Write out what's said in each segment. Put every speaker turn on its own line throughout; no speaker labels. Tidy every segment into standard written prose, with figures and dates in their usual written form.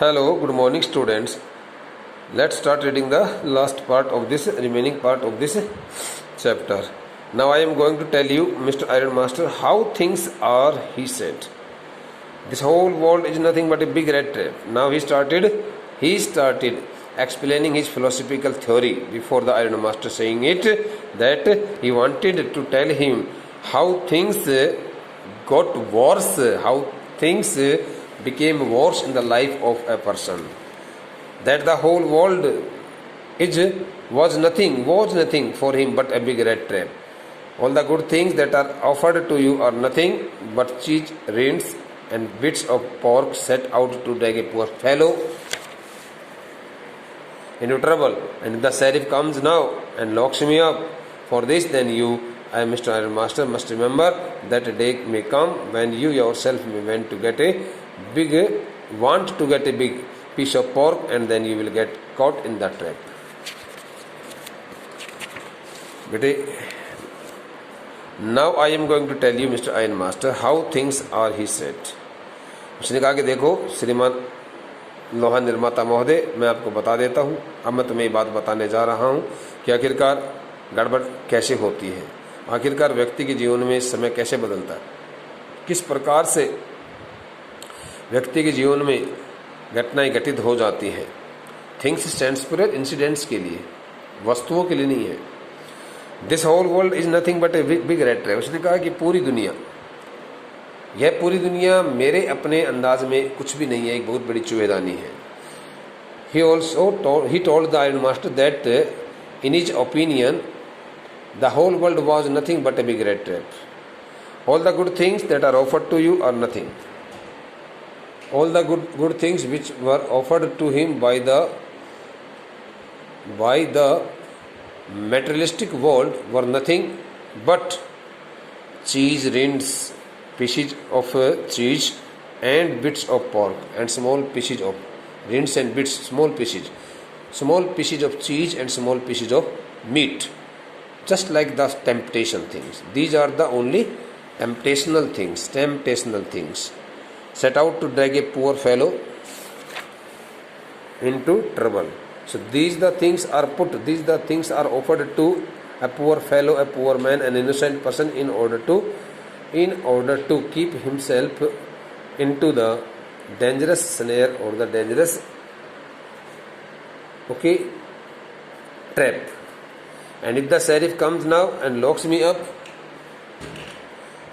Hello, good morning, students. Let's start reading the last part of this remaining part of this chapter. Now I am going to tell you, Mr. Iron Master, how things are, he said. This whole world is nothing but a big rat trap. Now he started explaining his philosophical theory before the Iron Master, saying it that he wanted to tell him how things got worse, how things became worse in the life of a person. That the whole world was nothing for him but a big rat trap. All the good things that are offered to you are nothing but cheese, rinds, and bits of pork set out to drag a poor fellow into trouble. And if the sheriff comes now and locks me up for this, then you, I, Mr. Iron Master, must remember that a day may come when you yourself may want to get a big piece of pork, and then you will get caught in the trap. Now I am going to tell you, Mr. Iron Master, how things are, he said. उसने कहा कि देखो श्रीमान लोहा निर्माता महोदय, मैं आपको बता देता हूँ, अब मैं तुम्हें ये बात बताने जा रहा हूँ कि आखिरकार गड़बड़ कैसे होती है, आखिरकार व्यक्ति के जीवन में समय कैसे बदलता है, किस प्रकार से व्यक्ति के जीवन में घटनाएं घटित हो जाती हैं. थिंग्स स्टैंड्स फॉर इंसिडेंट्स के लिए, वस्तुओं के लिए नहीं है. This whole world is nothing but a big rat trap. उसने कहा कि पूरी दुनिया, यह पूरी दुनिया मेरे अपने अंदाज में कुछ भी नहीं है, एक बहुत बड़ी चूहेदानी है. He told the Iron Master that in his opinion the whole world was nothing but a big rat trap. All the good things that are offered to you are nothing. All the good things which were offered to him by the materialistic world were nothing but cheese, rinds, pieces of cheese and bits of pork, and small pieces of rinds and bits, small pieces of cheese and small pieces of meat, just like the temptation things. These are the only temptational things set out to drag a poor fellow into trouble. So these the things are offered to a poor fellow, a poor man, an innocent person, in order to keep himself into the dangerous snare or the dangerous trap. And if the sheriff comes now and locks me up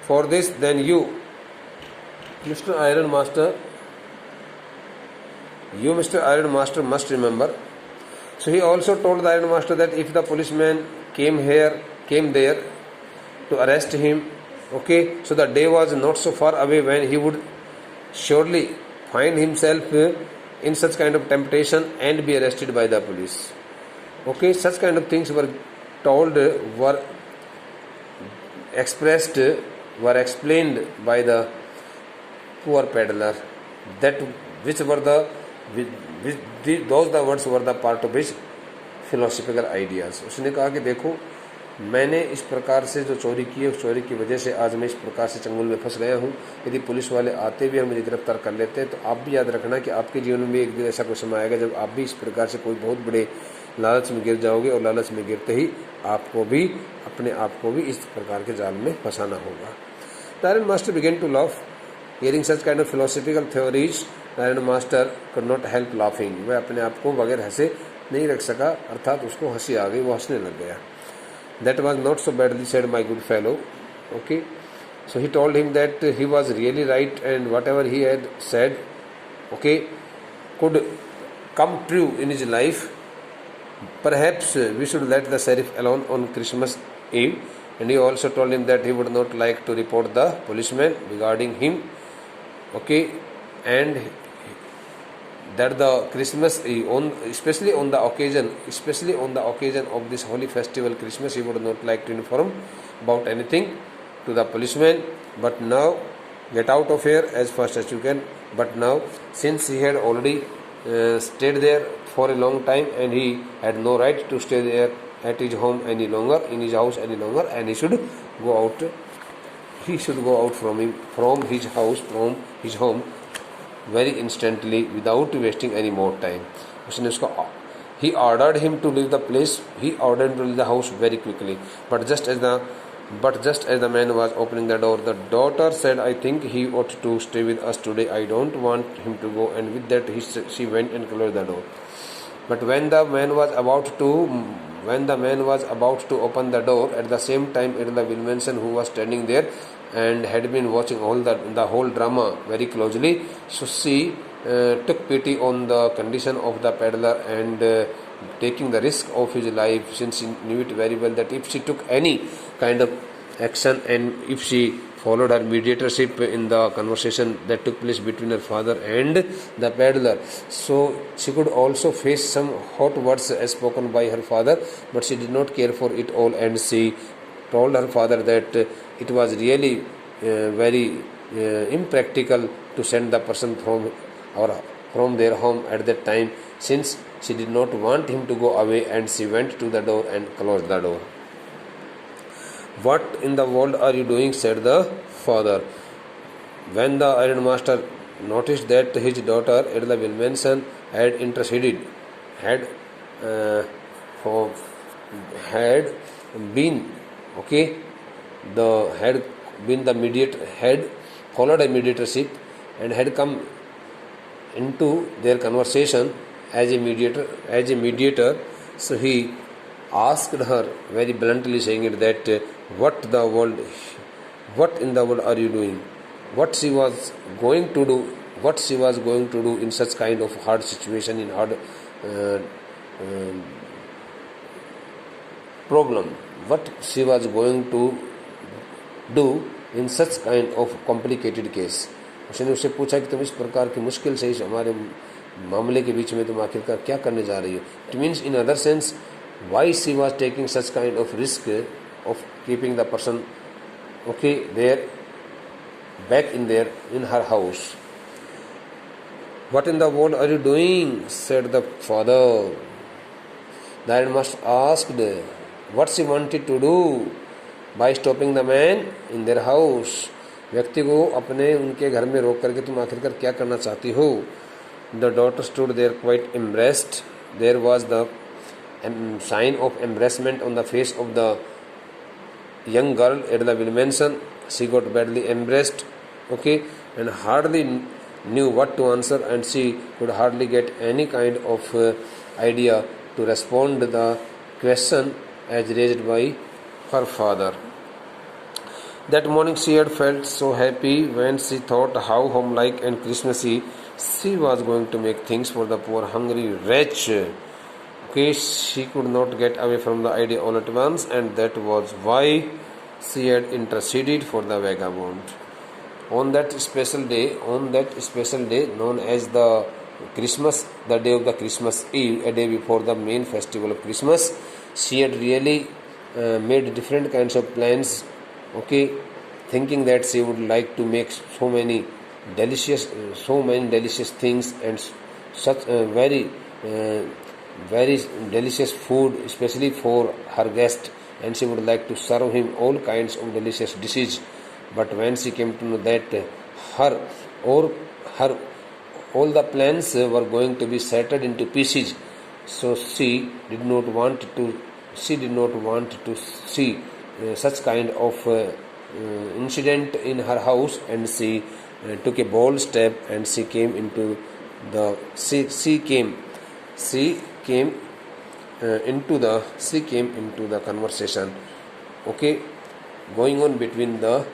for this, then you, Mr. Iron Master, must remember. So he also told the Iron Master that if the policeman came there to arrest him, so the day was not so far away when he would surely find himself in such kind of temptation and be arrested by the police. Such kind of things were told, were explained by the poor peddler. Those words were the part of his philosophical ideas. उसने कहा कि देखो, मैंने इस प्रकार से जो चोरी की है, उस चोरी की वजह से आज मैं इस प्रकार से चंगुल में फंस गया हूँ. यदि पुलिस वाले आते भी और मुझे गिरफ्तार कर लेते हैं, तो आप भी याद रखना कि आपके जीवन में एक दिन ऐसा कोई समय आएगा जब आप भी इस प्रकार से कोई बहुत बड़े लालच में गिर जाओगे, और लालच में गिरते ही आपको भी अपने आप को भी इस प्रकार के जाल में फंसाना होगा. The Iron Master began to laugh. Hearing such kind of philosophical theories, the Iron Master could not help laughing. वह अपने आप को बगैर हंसे नहीं रख सका, अर्थात उसको हंसी आ गई, वो हंसने लग गया. That was not so badly said, my good fellow. So he told him that he was really right, and whatever he had said, could come true in his life. Perhaps we should let the sheriff alone on Christmas Eve. And he also told him that he would not like to report the policeman regarding him. And that the Christmas, especially on the occasion of this holy festival Christmas, he would not like to inform about anything to the policeman. But now, get out of here as fast as you can. But now, since he had already stayed there for a long time, and he had no right to stay there at his home any longer, in his house any longer, and he should go out from his home very instantly without wasting any more time. उसने उसको he ordered him to leave the place. He ordered him to leave the house very quickly. But just as the man was opening the door, the daughter said, "I think he ought to stay with us today. I don't want him to go." And with that, she went and closed the door. But when the man was about to open the door, at the same time, Erla Wilmanson, who was standing there and had been watching all the whole drama very closely, so she took pity on the condition of the peddler and taking the risk of his life, since she knew it very well that if she took any kind of action and if she followed her mediatorship in the conversation that took place between her father and the peddler, so she could also face some hot words spoken by her father, but she did not care for it all, and she told her father that it was really very impractical to send the person from their home at that time, since she did not want him to go away, and she went to the door and closed the door. "What in the world are you doing?" said the father. When the ironmaster noticed that his daughter Edla Wilmanson had interceded, had been had followed a mediatorship and had come into their conversation as a mediator, so he asked her very bluntly, saying it that what in the world are you doing? What she was going to do in such kind of hard situation, in hard problem, what she was going to do in such kind of complicated case. उसने उससे पूछा कि तुम इस प्रकार की मुश्किल से इस हमारे मामले के बीच में तुम आखिरकार क्या करने जा रही हो. It means in other sense why she was taking such kind of risk of keeping the person there back in her house. "What in the world are you doing?" said the father. The ironmaster asked what she wanted to do by stopping the man in their house. व्यक्ति को अपने उनके घर में रोक करके तुम आखिरकार क्या करना चाहती हो. The daughter stood there quite embarrassed. There was the sign of embarrassment on the face of the young girl Edla Wilmanson. She got badly embarrassed, and hardly knew what to answer, and she could hardly get any kind of idea to respond to the question as raised by her father. That morning she had felt so happy when she thought how homelike and Christmassy she was going to make things for the poor hungry wretch. She could not get away from the idea all at once, and that was why she had interceded for the vagabond. On that special day known as the Christmas, the day of the Christmas Eve, a day before the main festival of Christmas, she had really made different kinds of plans, thinking that she would like to make so many delicious things and such very delicious food, especially for her guest, and she would like to serve him all kinds of delicious dishes. But when she came to know that all the plans were going to be shattered into pieces, so she did not want to see such kind of incident in her house, and she took a bold step, and she came into the conversation going on between the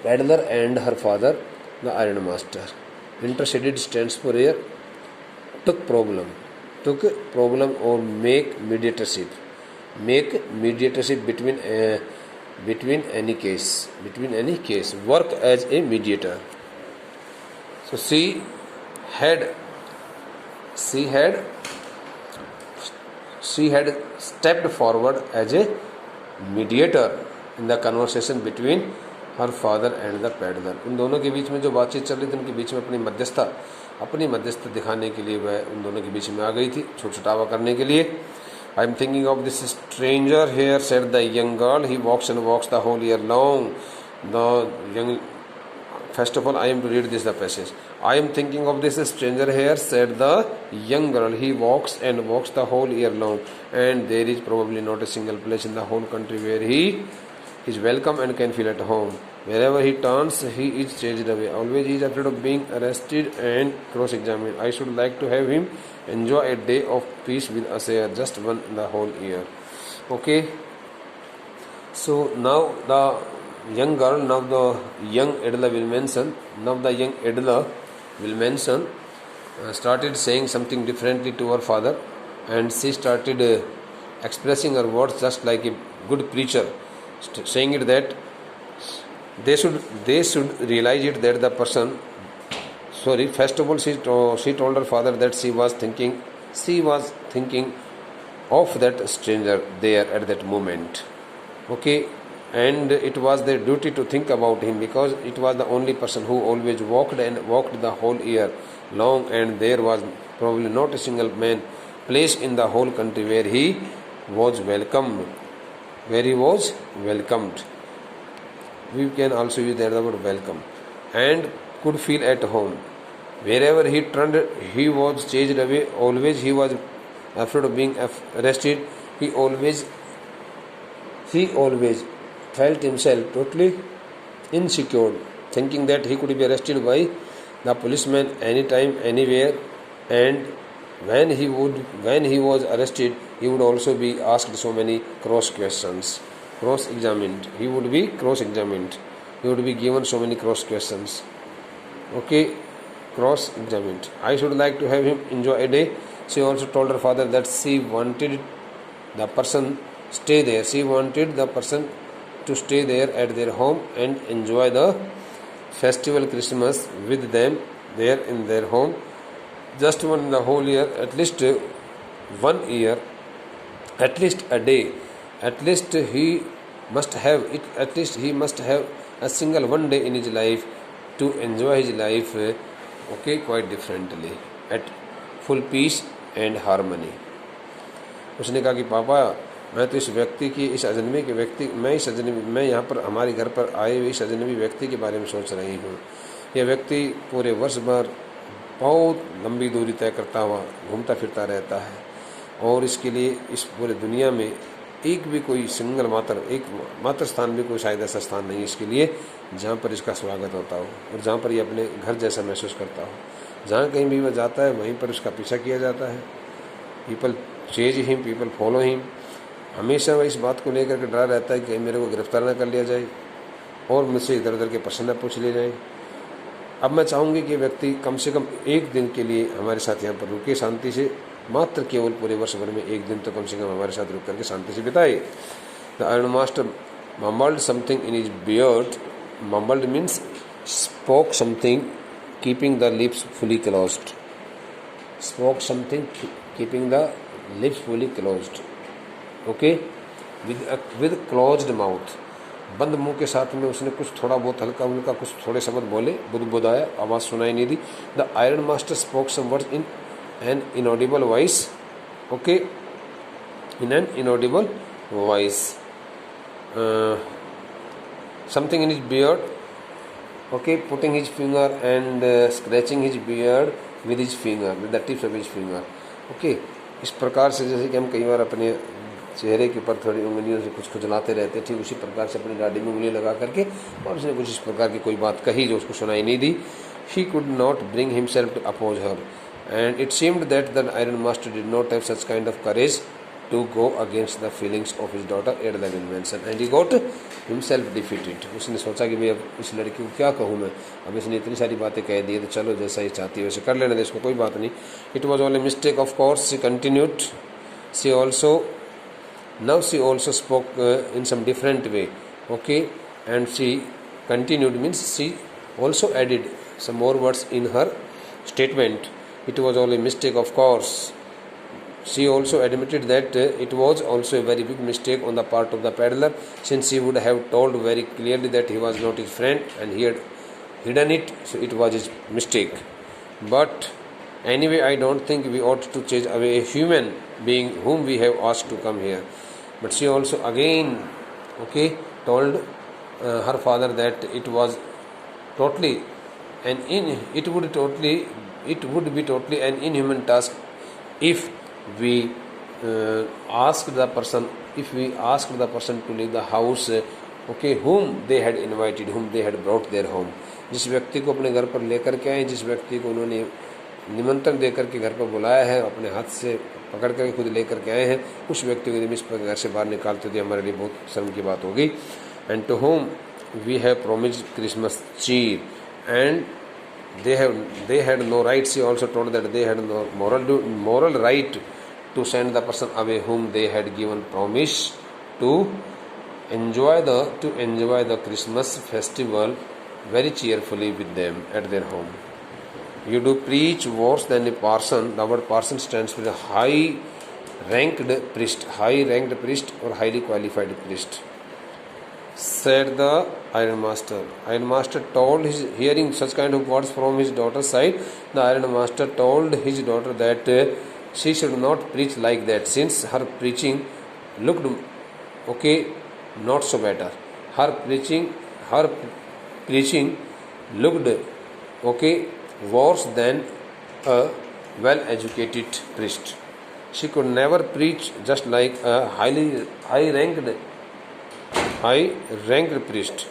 peddler and her father, the ironmaster. Interceded stands for here took problem or make mediatorship between any case, work as a mediator. So she had stepped forward as a mediator in the conversation between her father and the peddler. उन दोनों के बीच में जो बातचीत चल रही थी, उनके बीच में अपनी मध्यस्थता दिखाने के लिए वह उन दोनों के बीच में आ गई थी, छुटछुटावा करने के लिए. "I am thinking of this stranger here," said the young girl. "He walks and walks the whole year long." The young First of all, I am to read this the passage. I am thinking of this stranger here, said the young girl. He walks and walks the whole year long, and there is probably not a single place in the whole country where he is welcome and can feel at home. Wherever he turns, he is chased away. Always he is afraid of being arrested and cross-examined. I should like to have him enjoy a day of peace with us here, just one in the whole year. Okay. So now the young girl, now the young Adela will mention, started saying something differently to her father, and she started expressing her words just like a good preacher, saying it that they should realize it that the person, first of all she told her father that she was thinking of that stranger there at that moment. Okay, and it was their duty to think about him, because it was the only person who always walked the whole year long, and there was probably not a single place in the whole country where he was welcomed. We can also use the word welcome, and could feel at home. Wherever he turned, he was chased away. Always he was afraid of being arrested. He always felt himself totally insecure, thinking that he could be arrested by the policeman anytime, anywhere, and when he was arrested, he would also be asked so many cross-examined. He would be cross-examined. He would be given so many cross questions. Okay, cross-examined. I should like to have him enjoy a day. She also told her father that she wanted the person stay there. She wanted the person to stay there at their home and enjoy the festival Christmas with them there in their home. Just one in the whole year, at least 1 year, at least a day. At least he must have it. At least he must have a single one day in his life to enjoy his life. Okay, quite differently, at full peace and harmony. उसने कहा कि पापा, मैं तो इस व्यक्ति की, इस अजनबी के व्यक्ति, मैं यहाँ पर हमारे घर पर आए हुए इस अजनबी व्यक्ति के बारे में सोच रही हूँ. यह व्यक्ति पूरे वर्ष भर बहुत लंबी दूरी तय करता हुआ घूमता फिरता रहता है, और इसके लिए इस पूरे दुनिया में एक भी कोई एक मात्र स्थान भी कोई शायद ऐसा स्थान नहीं इसके लिए जहाँ पर इसका स्वागत होता हो और जहाँ पर ये अपने घर जैसा महसूस करता हो. जहाँ कहीं भी वह जाता है वहीं पर उसका पीछा किया जाता है. People chase him, people follow him. हमेशा वह इस बात को लेकर के डरा रहता है कि मेरे को गिरफ्तार न कर लिया जाए और मुझसे इधर उधर के प्रश्न न पूछ लिए जाए. अब मैं चाहूँगी कि व्यक्ति कम से कम एक दिन के लिए हमारे साथ यहाँ पर रुके, शांति से, मात्र केवल पूरे वर्ष भर में एक दिन तो कम से कम हमारे साथ रुक करके शांति से बिताए. The iron master mumbled something in his beard. Mumbled means spoke something, keeping the lips fully closed. Spoke something, keeping the lips fully closed. Okay, with closed mouth. बंद मुंह के साथ में उसने कुछ थोड़ा बहुत हल्का उनका कुछ थोड़े शब्द बोले, बुदबुदाया, आवाज़ सुनाई नहीं दी. The iron master spoke some words in an inaudible voice. Okay, in an inaudible voice. Something in his beard. Okay, putting his finger and scratching his beard with his finger, with the tips of his finger. Okay, इस प्रकार से जैसे कि हम कई बार अपने चेहरे के ऊपर थोड़ी उंगलियों से कुछ खुजलाते रहते, ठीक उसी प्रकार से अपनी दाढ़ी में उंगली लगा करके और उसने कुछ इस प्रकार की कोई बात कही जो उसको सुनाई नहीं दी. He could not bring himself to oppose her. And it seemed that the iron master did not have such kind of courage to go against the feelings of his daughter at the invention, and he got himself defeated. उसने सोचा कि मैं अब इस लड़की को क्या कहूँ मैं, अब इसने इतनी सारी बातें कह दी तो चलो जैसा ही चाहती है वैसे कर लेने दे, इसको कोई बात नहीं. It was all a mistake, of course, she continued. She also spoke in some different way. Okay, and she continued means she also added some more words in her statement. It was all a mistake, of course. She also admitted that it was also a very big mistake on the part of the peddler, since she would have told very clearly that he was not his friend and he had hidden it, so it was his mistake. But anyway, I don't think we ought to chase away a human being whom we have asked to come here. But she also again, told her father that it was totally it would be totally an inhuman task if we asked the person to leave the house, okay, whom they had invited, whom they had brought their home. जिस व्यक्ति को अपने घर पर लेकर के आए, जिस व्यक्ति को उन्होंने निमंत्रण देकर के घर पर बुलाया है, अपने हाथ से पकड़ कर खुद लेकर के आए हैं, उस व्यक्ति को इस पर घर से बाहर निकालते थे, हमारे लिए बहुत शर्म की बात होगी. And to whom we have promised Christmas cheer, and they had no right. She also told that they had no moral right to send the person away whom they had given promise to enjoy the Christmas festival very cheerfully with them at their home. You do preach worse than a parson. The word parson stands for a high ranked priest or highly qualified priest, said the ironmaster. Ironmaster told his, hearing such kind of words from his daughter's side, the ironmaster told his daughter that she should not preach like that, since her preaching looked okay, not so better. Her preaching looked okay, worse than a well-educated priest. She could never preach just like a high-ranked priest.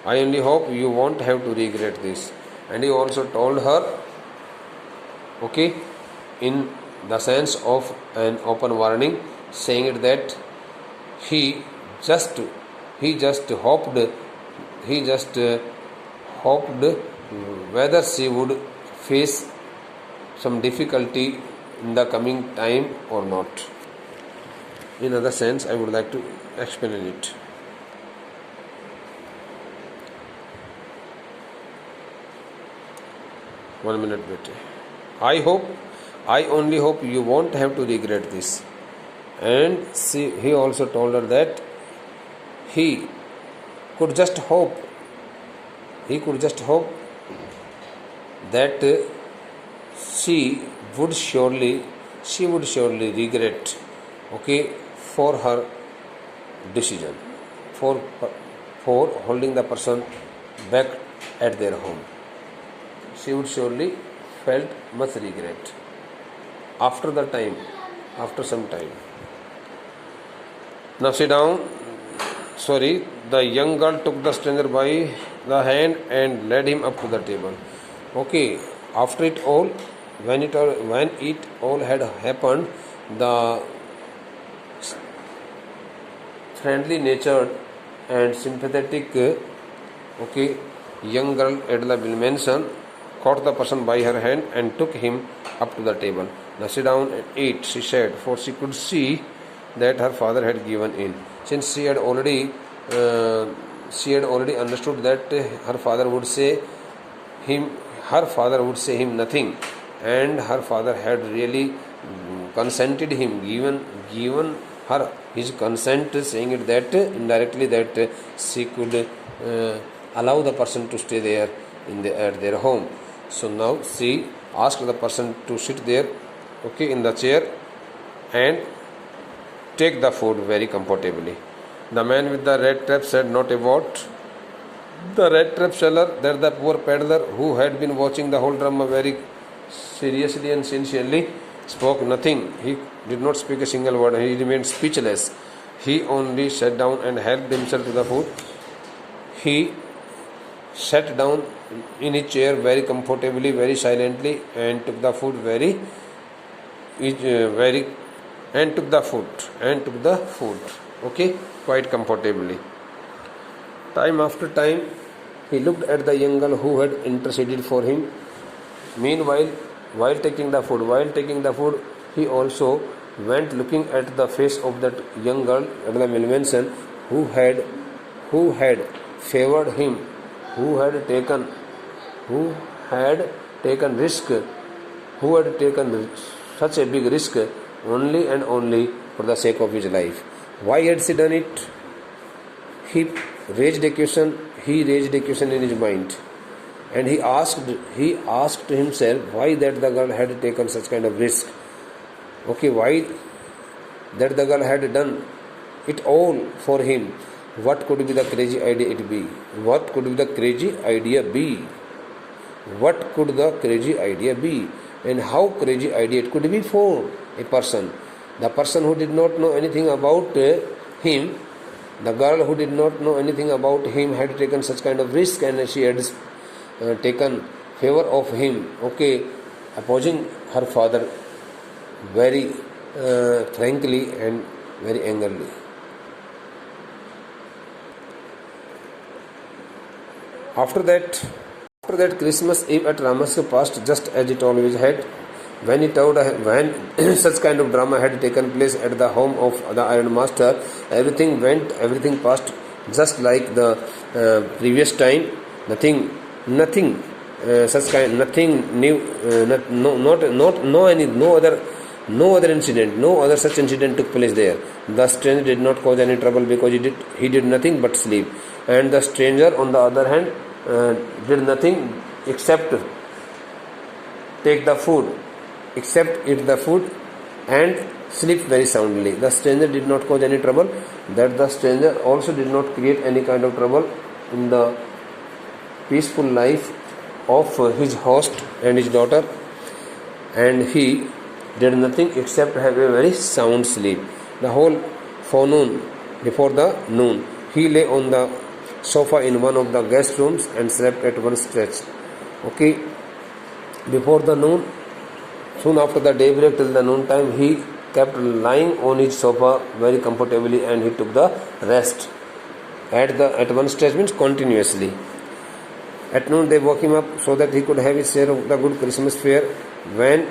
I only hope you won't have to regret this. And he also told her, okay, in the sense of an open warning, saying it that he just hoped whether she would face some difficulty in the coming time or not. In other sense, I would like to explain it. One minute, bete. I only hope you won't have to regret this. And he also told her that he could just hope that she would surely regret, okay, for her decision, for holding the person back at their home. She would surely felt much regret after some time. Now sit down. The young girl took the stranger by the hand and led him up to the table. Okay, after it all, when it all had happened, the friendly natured and sympathetic, okay, young girl Edla Wilmanson caught the person by her hand and took him up to the table. Now sit down and eat, she said, for she could see that her father had given in. Since she had already understood that her father would say him nothing, and her father had really consented him, given her his consent, saying it that indirectly that she could allow the person to stay there at their home. So now she asked the person to sit there, okay, in the chair and take the food very comfortably. The man with the red trap said not a word. The red trap seller, that the poor peddler who had been watching the whole drama very seriously and sincerely, spoke nothing. He did not speak a single word. He remained speechless. He only sat down and helped himself to the food. He sat down in his chair very comfortably, very silently, and took the food okay, quite comfortably. Time after time, he looked at the young girl who had interceded for him. Meanwhile, while taking the food, he also went looking at the face of that young girl, Adela Milmanson, who had favored him, who had taken such a big risk only and only for the sake of his life. Why had she done it? He raised a question in his mind, and he asked himself why that the girl had taken such kind of risk. Okay, why that the girl had done it all for him, What could be the crazy idea it be? What could be the crazy idea be? What could the crazy idea be? And how crazy idea it could be for a person. The person who did not know anything about him, the girl who did not know anything about him had taken such kind of risk, and she had taken favor of him, okay, opposing her father very frankly and very angrily. After that, Christmas Eve at Ramasya passed just as it always had. When such kind of drama had taken place at the home of the Iron Master, everything passed just like the previous time. Nothing new. No other incident, no other such incident took place there. The stranger did not cause any trouble because he did nothing but sleep, and the stranger on the other hand did nothing except eat the food and sleep very soundly. The stranger did not cause any trouble. That the stranger also did not create any kind of trouble in the peaceful life of his host and his daughter, and he did nothing except have a very sound sleep. The whole forenoon, before the noon, he lay on the sofa in one of the guest rooms and slept at one stretch. Okay, before the noon, soon after the daybreak till the noon time, he kept lying on his sofa very comfortably, and he took the rest at one stretch, means continuously. At noon they woke him up so that he could have his share of the good Christmas fare. When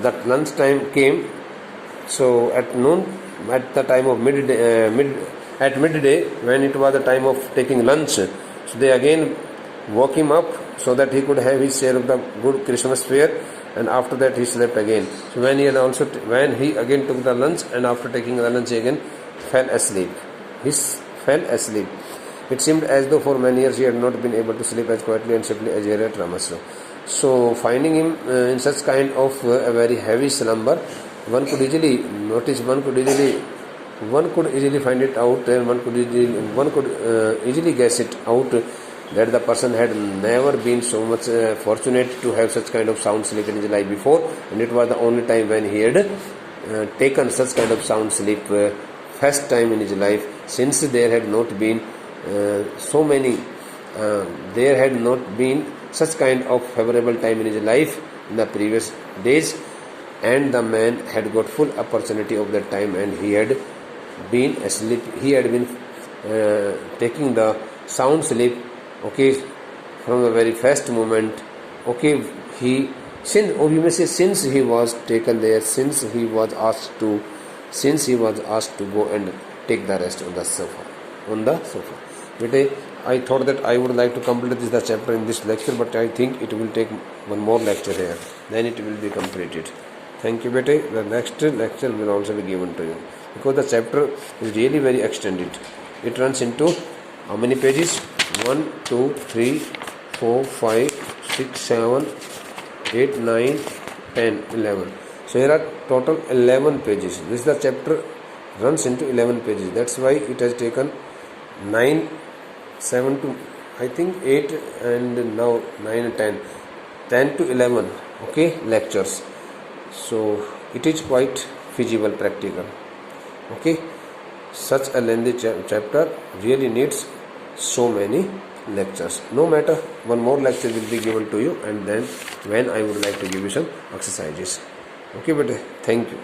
that lunch time came, so at noon, at the time of midday, when it was the time of taking lunch, so they again woke him up so that he could have his share of the good Christmas fare, and after that he slept again. So when he again took the lunch, and after taking the lunch he again fell asleep. It seemed as though for many years he had not been able to sleep as quietly and safely as here at Ramasya. So finding him in such kind of a very heavy slumber, one could easily find it out, and one could easily guess it out that the person had never been so much fortunate to have such kind of sound sleep in his life before, and it was the only time when he had taken such kind of sound sleep, first time in his life, since there had not been such kind of favorable time in his life in the previous days, and the man had got full opportunity of that time, and he had been asleep. He had been taking the sound sleep, okay, from the very first moment. Okay, since he was taken there, since he was asked to go and take the rest on the sofa. But I thought that I would like to complete this chapter in this lecture, but I think it will take one more lecture here, then it will be completed. Thank you, bete. The next lecture will also be given to you, because the chapter is really very extended. It runs into how many pages? 1, 2, 3, 4, 5, 6, 7, 8, 9, 10, 11. So here are total 11 pages. This the chapter runs into 11 pages. That's why it has taken 9, 7 to I think 8, and now 9 and 10 to 11, okay, lectures. So it is quite feasible, practical. Okay, such a lengthy chapter really needs so many lectures. No matter, one more lecture will be given to you, and then when I would like to give you some exercises. Okay, but thank you.